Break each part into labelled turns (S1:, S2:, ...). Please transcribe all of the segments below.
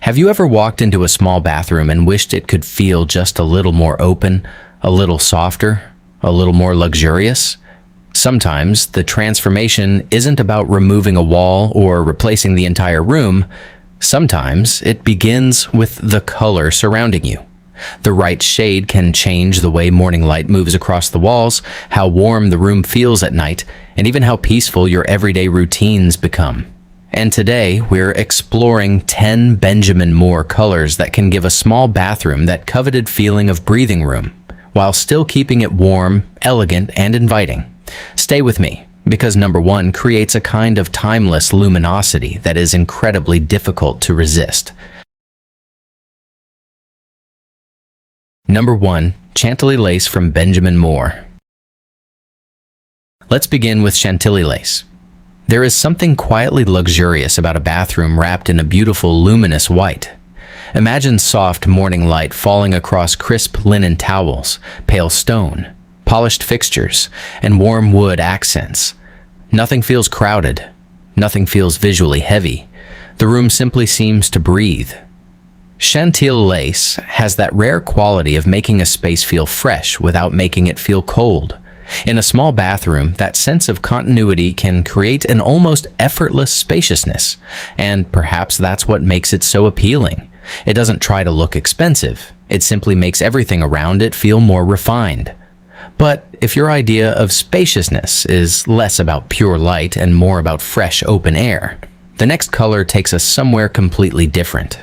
S1: Have you ever walked into a small bathroom and wished it could feel just a little more open, a little softer, a little more luxurious? Sometimes the transformation isn't about removing a wall or replacing the entire room. Sometimes it begins with the color surrounding you. The right shade can change the way morning light moves across the walls, how warm the room feels at night, and even how peaceful your everyday routines become. And today, we're exploring 10 Benjamin Moore colors that can give a small bathroom that coveted feeling of breathing room, while still keeping it warm, elegant, and inviting. Stay with me, because number 1 creates a kind of timeless luminosity that is incredibly difficult to resist. Number 1. Chantilly Lace from Benjamin Moore. Let's begin with Chantilly Lace. There is something quietly luxurious about a bathroom wrapped in a beautiful luminous white. Imagine soft morning light falling across crisp linen towels, pale stone, polished fixtures, and warm wood accents. Nothing feels crowded. Nothing feels visually heavy. The room simply seems to breathe. Chantilly lace has that rare quality of making a space feel fresh without making it feel cold. In a small bathroom, that sense of continuity can create an almost effortless spaciousness, and perhaps that's what makes it so appealing. It doesn't try to look expensive. It simply makes everything around it feel more refined. But if your idea of spaciousness is less about pure light and more about fresh, open air, the next color takes us somewhere completely different.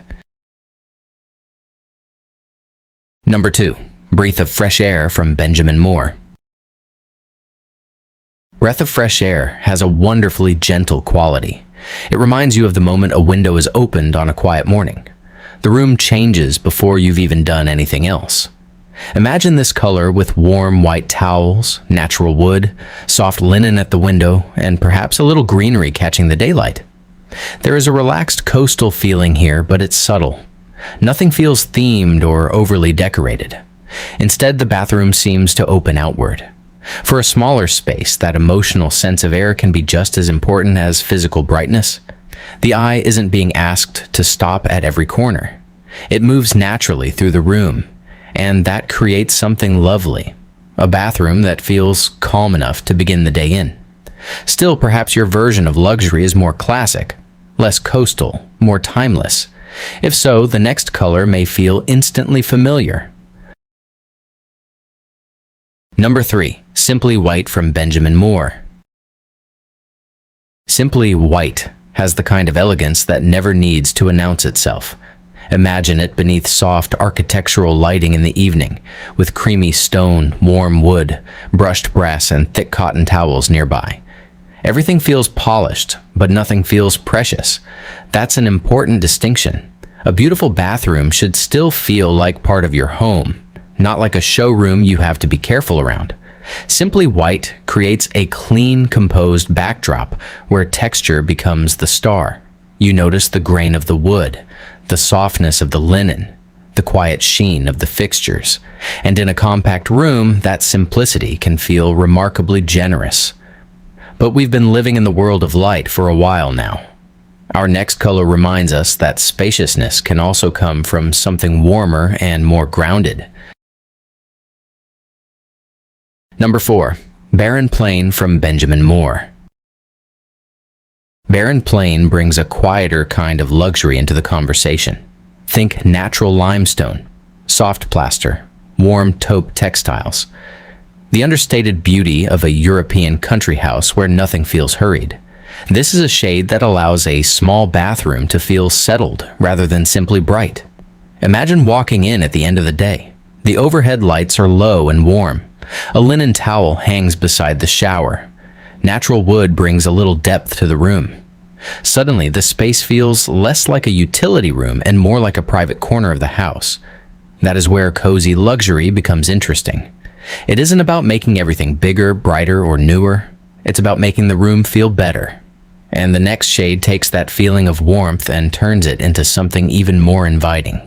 S1: Number 2. Breath of Fresh Air from Benjamin Moore. Breath of fresh air has a wonderfully gentle quality. It reminds you of the moment a window is opened on a quiet morning. The room changes before you've even done anything else. Imagine this color with warm white towels, natural wood, soft linen at the window, and perhaps a little greenery catching the daylight. There is a relaxed coastal feeling here, but it's subtle. Nothing feels themed or overly decorated. Instead, the bathroom seems to open outward. For a smaller space, that emotional sense of air can be just as important as physical brightness. The eye isn't being asked to stop at every corner. It moves naturally through the room, and that creates something lovely. A bathroom that feels calm enough to begin the day in. Still, perhaps your version of luxury is more classic, less coastal, more timeless. If so, the next color may feel instantly familiar. Number 3. Simply White from Benjamin Moore. Simply White has the kind of elegance that never needs to announce itself. Imagine it beneath soft architectural lighting in the evening, with creamy stone, warm wood, brushed brass, and thick cotton towels nearby. Everything feels polished, but nothing feels precious. That's an important distinction. A beautiful bathroom should still feel like part of your home, not like a showroom you have to be careful around. Simply White creates a clean, composed backdrop where texture becomes the star. You notice the grain of the wood, the softness of the linen, the quiet sheen of the fixtures. And in a compact room, that simplicity can feel remarkably generous. But we've been living in the world of light for a while now. Our next color reminds us that spaciousness can also come from something warmer and more grounded. Number 4. Barren Plain from Benjamin Moore. Barren Plain brings a quieter kind of luxury into the conversation. Think natural limestone, soft plaster, warm taupe textiles. The understated beauty of a European country house where nothing feels hurried. This is a shade that allows a small bathroom to feel settled rather than simply bright. Imagine walking in at the end of the day. The overhead lights are low and warm. A linen towel hangs beside the shower. Natural wood brings a little depth to the room. Suddenly, the space feels less like a utility room and more like a private corner of the house. That is where cozy luxury becomes interesting. It isn't about making everything bigger, brighter, or newer. It's about making the room feel better. And the next shade takes that feeling of warmth and turns it into something even more inviting.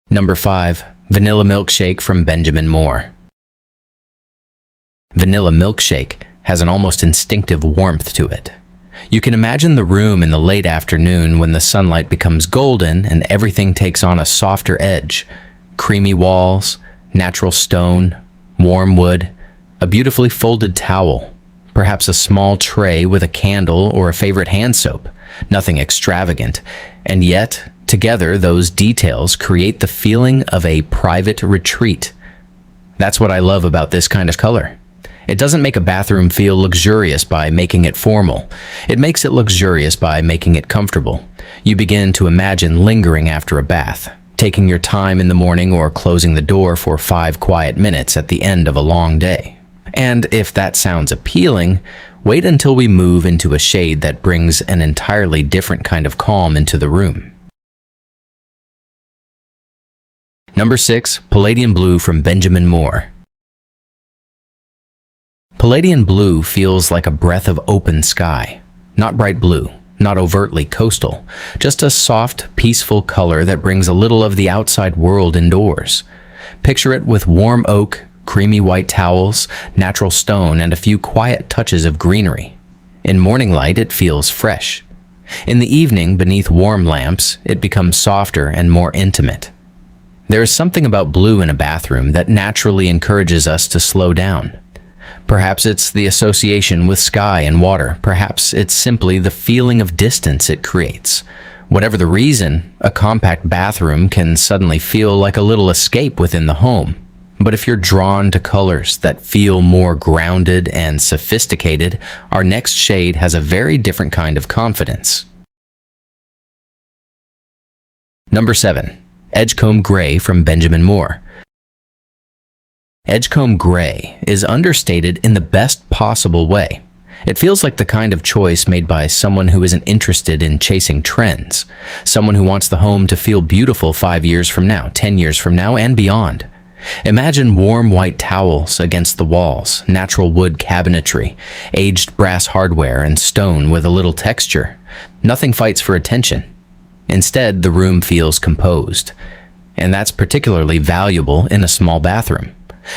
S1: Number 5. Vanilla Milkshake from Benjamin Moore. Vanilla Milkshake has an almost instinctive warmth to it. You can imagine the room in the late afternoon when the sunlight becomes golden and everything takes on a softer edge. Creamy walls, natural stone, warm wood, a beautifully folded towel, perhaps a small tray with a candle or a favorite hand soap. Nothing extravagant, and yet, together, those details create the feeling of a private retreat. That's what I love about this kind of color. It doesn't make a bathroom feel luxurious by making it formal. It makes it luxurious by making it comfortable. You begin to imagine lingering after a bath, taking your time in the morning or closing the door for 5 quiet minutes at the end of a long day. And if that sounds appealing, wait until we move into a shade that brings an entirely different kind of calm into the room. Number 6, Palladian Blue from Benjamin Moore. Palladian blue feels like a breath of open sky. Not bright blue, not overtly coastal, just a soft, peaceful color that brings a little of the outside world indoors. Picture it with warm oak, creamy white towels, natural stone, and a few quiet touches of greenery. In morning light, it feels fresh. In the evening, beneath warm lamps, it becomes softer and more intimate. There is something about blue in a bathroom that naturally encourages us to slow down. Perhaps it's the association with sky and water. Perhaps it's simply the feeling of distance it creates. Whatever the reason, a compact bathroom can suddenly feel like a little escape within the home. But if you're drawn to colors that feel more grounded and sophisticated, our next shade has a very different kind of confidence. Number 7, Edgecomb Gray from Benjamin Moore. Edgecomb gray is understated in the best possible way. It feels like the kind of choice made by someone who isn't interested in chasing trends, someone who wants the home to feel beautiful 5 years from now, 10 years from now, and beyond. Imagine warm white towels against the walls, natural wood cabinetry, aged brass hardware, and stone with a little texture. Nothing fights for attention. Instead, the room feels composed, and that's particularly valuable in a small bathroom.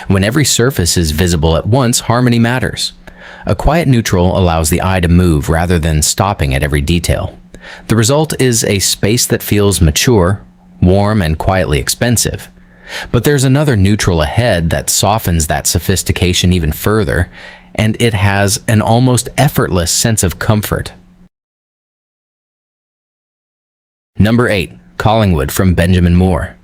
S1: When every surface is visible at once, harmony matters. A quiet neutral allows the eye to move rather than stopping at every detail. The result is a space that feels mature, warm, and quietly expensive. But there's another neutral ahead that softens that sophistication even further, and it has an almost effortless sense of comfort. Number 8, Collingwood from Benjamin Moore.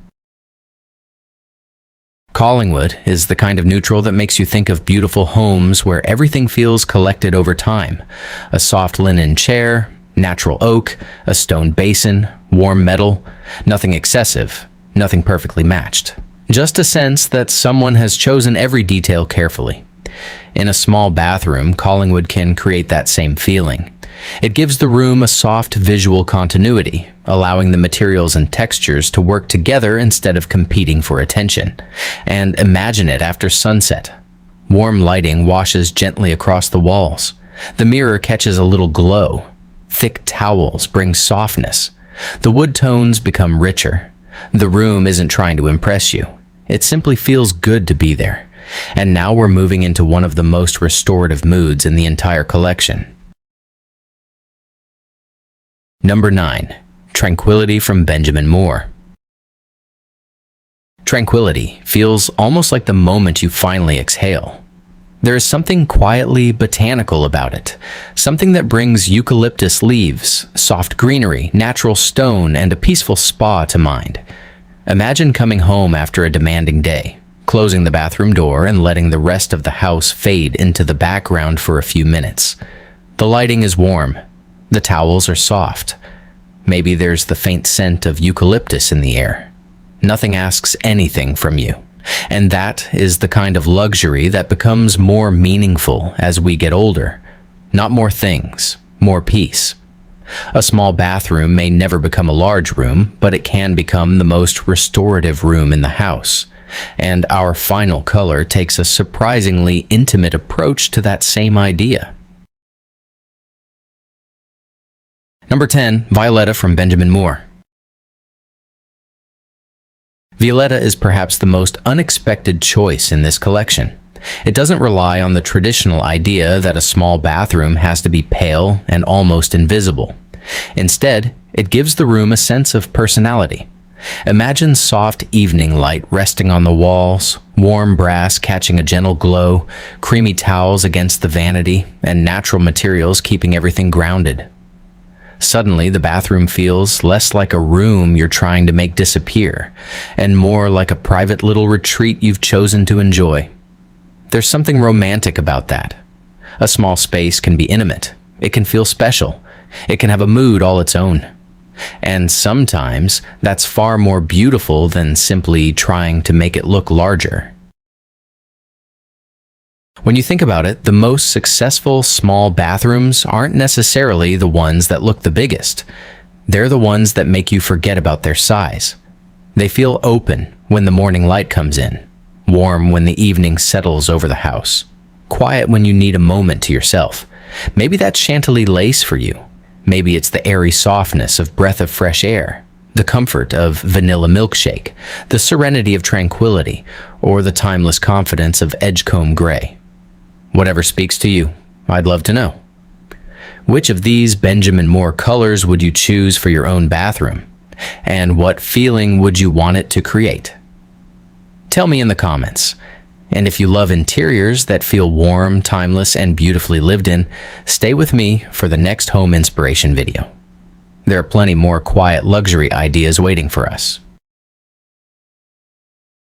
S1: Collingwood is the kind of neutral that makes you think of beautiful homes where everything feels collected over time. A soft linen chair, natural oak, a stone basin, warm metal, nothing excessive, nothing perfectly matched. Just a sense that someone has chosen every detail carefully. In a small bathroom, Collingwood can create that same feeling. It gives the room a soft visual continuity, allowing the materials and textures to work together instead of competing for attention. And imagine it after sunset. Warm lighting washes gently across the walls. The mirror catches a little glow. Thick towels bring softness. The wood tones become richer. The room isn't trying to impress you. It simply feels good to be there. And now we're moving into one of the most restorative moods in the entire collection. Number 9, Tranquility from Benjamin Moore. Tranquility feels almost like the moment you finally exhale. There is something quietly botanical about it, something that brings eucalyptus leaves, soft greenery, natural stone, and a peaceful spa to mind. Imagine coming home after a demanding day, closing the bathroom door and letting the rest of the house fade into the background for a few minutes. The lighting is warm. The towels are soft. Maybe there's the faint scent of eucalyptus in the air. Nothing asks anything from you. And that is the kind of luxury that becomes more meaningful as we get older. Not more things, more peace. A small bathroom may never become a large room, but it can become the most restorative room in the house. And our final color takes a surprisingly intimate approach to that same idea. Number 10, Violetta from Benjamin Moore. Violetta is perhaps the most unexpected choice in this collection. It doesn't rely on the traditional idea that a small bathroom has to be pale and almost invisible. Instead, it gives the room a sense of personality. Imagine soft evening light resting on the walls, warm brass catching a gentle glow, creamy towels against the vanity, and natural materials keeping everything grounded. Suddenly, the bathroom feels less like a room you're trying to make disappear, and more like a private little retreat you've chosen to enjoy. There's something romantic about that. A small space can be intimate. It can feel special. It can have a mood all its own. And sometimes that's far more beautiful than simply trying to make it look larger. When you think about it, the most successful small bathrooms aren't necessarily the ones that look the biggest. They're the ones that make you forget about their size. They feel open when the morning light comes in, warm when the evening settles over the house, quiet when you need a moment to yourself. Maybe that's Chantilly lace for you. Maybe it's the airy softness of breath of fresh air, the comfort of vanilla milkshake, the serenity of tranquility, or the timeless confidence of edgecomb gray. Whatever speaks to you, I'd love to know. Which of these Benjamin Moore colors would you choose for your own bathroom? And what feeling would you want it to create? Tell me in the comments. And if you love interiors that feel warm, timeless, and beautifully lived in, stay with me for the next home inspiration video. There are plenty more quiet luxury ideas waiting for us.